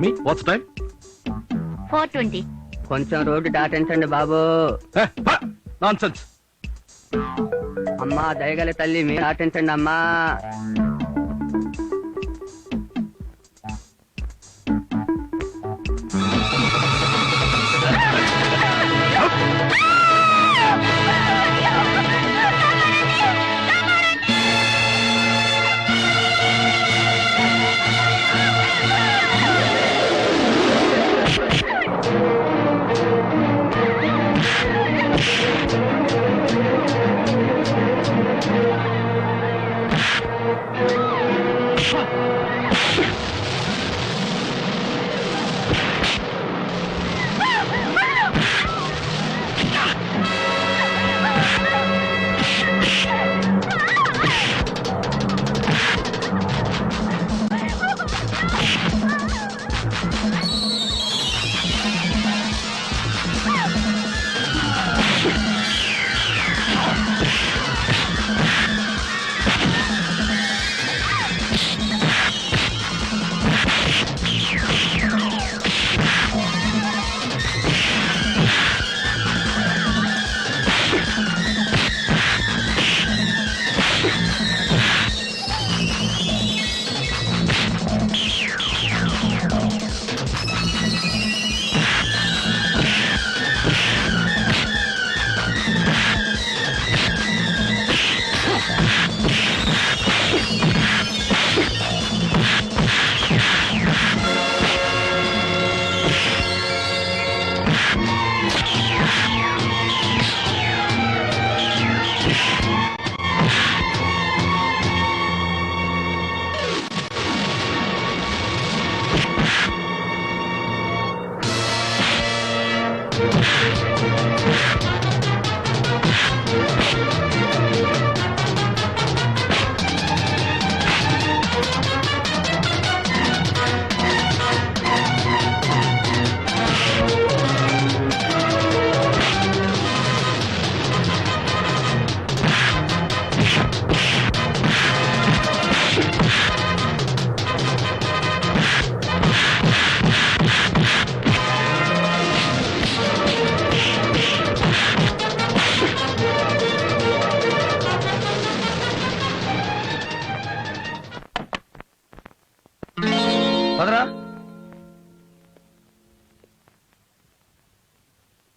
Me what's time? 4:20. కొంచెం road దాటించండి బాబు. Nonsense. అమ్మా దయగల తల్లి మీరు దాటించండి అమ్మా.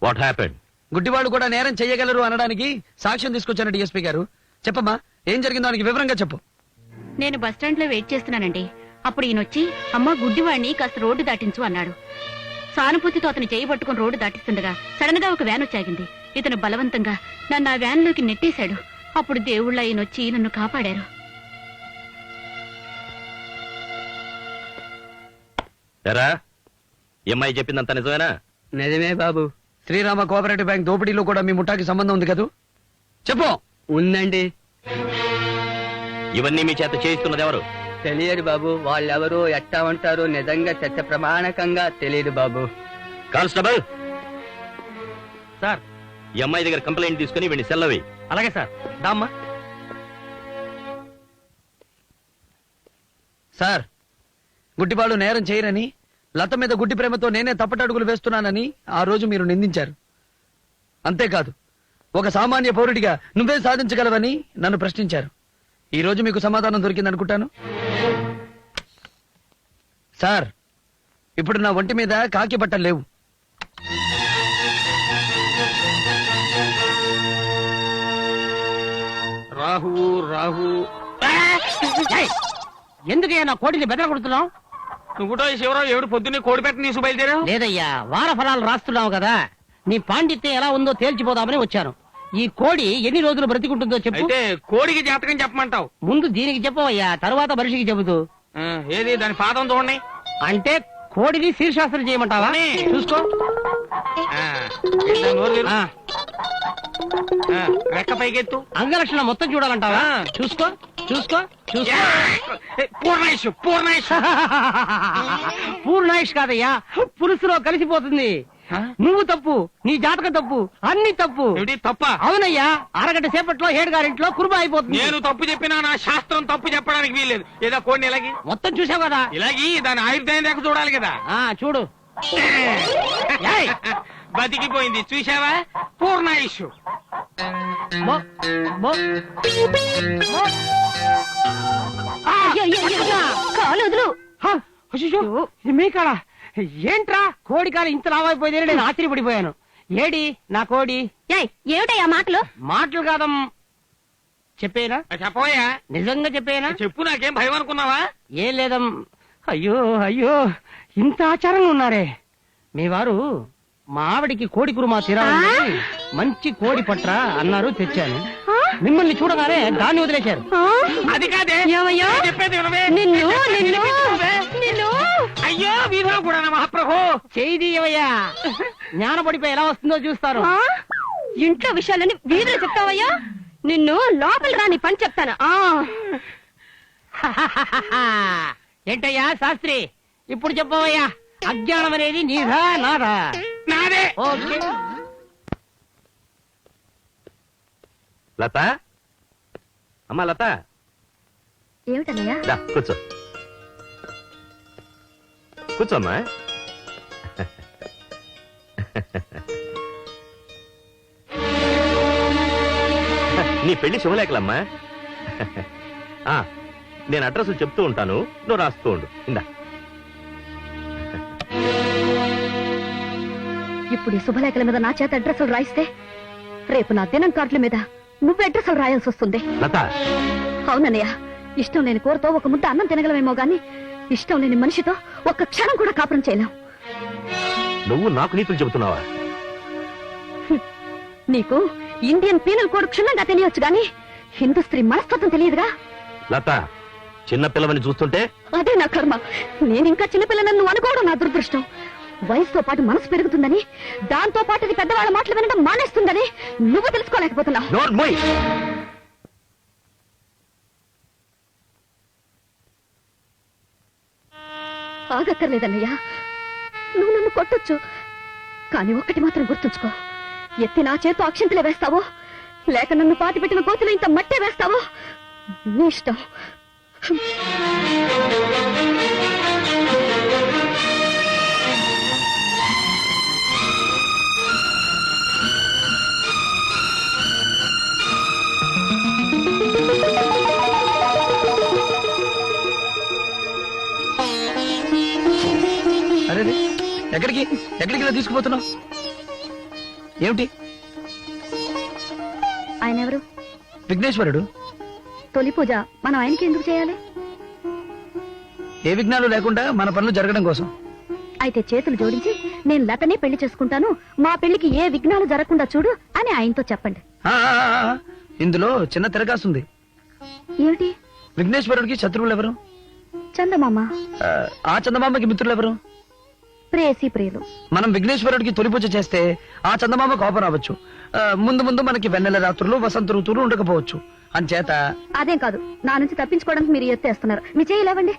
What happened? గుడ్డివాళ్ళు కూడా నేరం చెయ్యగలరు అనడానికి సాక్ష్యం తీసుకొచ్చాను డిఎస్పీ గారు. చెప్పమ్మా, ఏం జరిగిందో దానికి వివరంగా చెప్పు. నేను బస్టాండ్ లో వెయిట్ చేస్తున్నానండి. అప్పుడు ఈయనొచ్చి అమ్మ గుడ్డివాడిని కాస్త రోడ్డు దాటించు అన్నాడు. సానుభూతితో అతను చేయి పట్టుకుని రోడ్డు దాటిస్తుండగా సడన్ గా ఒక వ్యాన్ వచ్చాగింది. ఇతను బలవంతంగా నన్ను ఆ వ్యాన్ లోకి నెట్టేశాడు. అప్పుడు దేవుళ్ళ ఈయనొచ్చి నన్ను కాపాడారు. అమ్మాయి చెప్పిందంత నిజమేనా? నిజమే బాబు. శ్రీరామ కోఆపరేటివ్ బ్యాంక్ దోపిడీలో కూడా మీ ముఠాకి సంబంధం ఉంది కదూ? చెప్పు. ఉందండి. ఇవన్నీ మీ చేత చేయిస్తున్నది ఎవరు? తెలియదు బాబు. వాళ్ళెవరు, ఎట్టా ఉంటారు, నిజంగా సత్య ప్రమాణకంగా తెలియదు బాబు. కానిస్టేబుల్ సార్, ఈ అమ్మాయి దగ్గర కంప్లైంట్ తీసుకుని వీడిని సెల్లవి. అలాగే సార్. దామ్మా. సార్, గుడ్డివాళ్ళు నేరం చేయరని, లత మీద గుడ్డి ప్రేమతో నేనే తప్పటడుగులు వేస్తున్నానని ఆ రోజు మీరు నిందించారు. అంతేకాదు, ఒక సామాన్య పౌరుడిగా నువ్వే సాధించగలవని నన్ను ప్రశ్నించారు. ఈ రోజు మీకు సమాధానం దొరికిందనుకుంటాను. సార్, ఇప్పుడు నా ఒంటి మీద కాకి బట్టలు లేవు. రాహు ఎందుకయ్యా నా కోడిని బెదర కొడుతున్నావు? నువ్వుటో శివరావు ఏడు పొద్దున్నే కోడిపెట్ట నీసు బయలుదేరావు? లేదయ్యా, వార ఫలాలు రాస్తున్నావు కదా, నీ పాండిత్యం ఎలా ఉందో తేల్చిపోదామని వచ్చాను. ఈ కోడి ఎన్ని రోజులు బ్రతికుంటుందో చెప్పు. అయితే కోడికి జాతకం చెప్పమంటావు? ముందు దీనికి చెప్పవయ్యా, తరువాత మనిషికి చెబుతూ. ఏది దాని పాదం చూడండి. అంటే కోడిని శీర్షాస్త్రం చేయమంటావా? చూసుకో. రెక్క పైకెత్తు. అంగలక్షణం మొత్తం చూడాలంటావా? చూసుకో చూసుకో చూసుకో. పూర్ణాయుష్ కాదయ్యా, పులుసులో కలిసిపోతుంది. నువ్వు తప్పు, నీ జాతకం తప్పు, అన్ని తప్పు. ఏమిటి తప్ప? అవునయ్యా, అరగంట సేపట్లో హేడ్ గారింట్లో కురుబా అయిపోతుంది. నేను తప్పు చెప్పినా నా శాస్త్రం తప్పు చెప్పడానికి వీల్లేదు. ఏదో కోడిని ఇలాగి మొత్తం చూసావు కదా. ఇలాగి దాని ఆయుర్దాయం దాకా చూడాలి కదా. చూడు. ఏయ్, బతికిపోయింది చూసావా? పూర్ణాయుషు. మో, మో, మో. కాలు వదులు. అయ్యో, ఇది మీ కాడ ఏంట్రా? కోడి కాలు ఇంత లావైపోయిందని నేను ఆశ్చర్యపడిపోయాను. ఏడి నా కోడి? ఏమిటయ్యా మాటలు? మాటలు కాదమ్, చెప్పేనా? చెప్పవయ్యా. నిజంగా చెప్పేనా? చెప్పు, నాకేం భయం అనుకున్నావా? ఏం లేదమ్. అయ్యో అయ్యో, ఇంత ఆచారంగా ఉన్నారే మీ వారు. మా ఆవిడికి కోడి కురుమా తిరాలని మంచి కోడి పట్ర అన్నారు, తెచ్చాను. మిమ్మల్ని చూడగానే దాన్ని వదిలేశారు. అది కాదే ఏమయ్యా? చెప్పేది వినవే. నిన్ను నిన్ను నిన్ను అయ్యో వీధిలో కూడా మహాప్రభు. చేయిదీయవయ్యా, జ్ఞానపడిపోయి ఎలా వస్తుందో చూస్తారు. ఇంట్లో విషయాలని వీధిలో చెప్తావయ్యా? నిన్ను లోపల రాని పని చెప్తాను. ఏంటయ్యా శాస్త్రి, ఇప్పుడు చెప్పవయ్యా, అజ్ఞానం అనేది నీదా నాదా? నాదే. ఓకే. లత, అమ్మా లత, ఏమిటన్నయ్యా? దా, కూర్చో కూర్చోమ్మా. నీ పెళ్లి శుభలేఖలమ్మా. నేను అడ్రస్ చెప్తూ ఉంటాను, నువ్వు రాస్తూ ఉండు. ఇందా. ఇప్పుడు ఈ శుభలేఖల మీద నా చేత అడ్రస్లు రాయిస్తే రేపు నా దినం కార్డుల మీద నువ్వు అడ్రస్లు రాయాల్సి వస్తుంది. లత, అవునన్నయ్య, ఇష్టం లేని కూరతో ఒక ముద్ద అన్నం తినగలమేమో గాని ఇష్టం లేని మనిషితో ఒక్క క్షణం కూడా కాపురం చేయలేం. నువ్వు నాకు నీతులు చెబుతున్నావా? నీకు ఇండియన్ పీనల్ కోడ్ క్షుణ్ణంగా తెలియచ్చు గాని హిందూ స్త్రీ మనస్తత్వం తెలియదుగా. లత, చిన్న పిల్లవని చూస్తుంటే అదే నా కర్మ. నేనింకా చిన్నపిల్లని నువ్వు అనుకోవడం నా దురదృష్టం. వయసుతో పాటు మనసు పెరుగుతుందని, దాంతో పాటు ఇది పెద్దవాళ్ళ మాటలు వినడం మానేస్తుందని నువ్వు తెలుసుకోలేకపోతున్నావు. నోరు మూయ్. ఆగక్కర్లేదన్నయ్యా, నువ్వు నన్ను కొట్టొచ్చు, కానీ ఒక్కటి మాత్రం గుర్తుంచుకో. ఎత్తి నా చేతో అక్షింతలే వేస్తావో లేక నన్ను పాతి పెట్టిన గోతులు ఇంత మట్టే వేస్తావో నీ ఇష్టం. అరే ఎక్కడికి ఎక్కడికి ఇలా తీసుకుపోతున్నావు? ఏమిటి? ఆయన ఎవరు? విఘ్నేశ్వరుడు. తొలి పూజ మనం ఆయనకి ఎందుకు చేయాలి? ఏ విఘ్నాలు లేకుండా మన పనులు జరగడం కోసం. అయితే చేతులు జోడించి నేను లతనే పెళ్లి చేసుకుంటాను, మా పెళ్లికి ఏ విఘ్నాలు జరగకుండా చూడు అని ఆయనతో చెప్పండి. ఇందులో చిన్న తిరగాస్తుంది. ఏమిటి? విఘ్నేశ్వరుడికి శత్రువులు ఎవరు? చందమామ. ఆ చందమామకి మిత్రులు ఎవరు? ప్రేయసి ప్రియులు. మనం విఘ్నేశ్వరుడికి తొలి పూజ చేస్తే ఆ చందమామ కోపం రావచ్చు. ముందు ముందు మనకి వెన్నెల రాత్రులు, వసంత ఋతువులు ఉండకపోవచ్చు. అంచేత అదేం కాదు, నా నుంచి తప్పించుకోవడానికి మీరు ఎత్తేస్తున్నారు. మీ చేయలేవండి.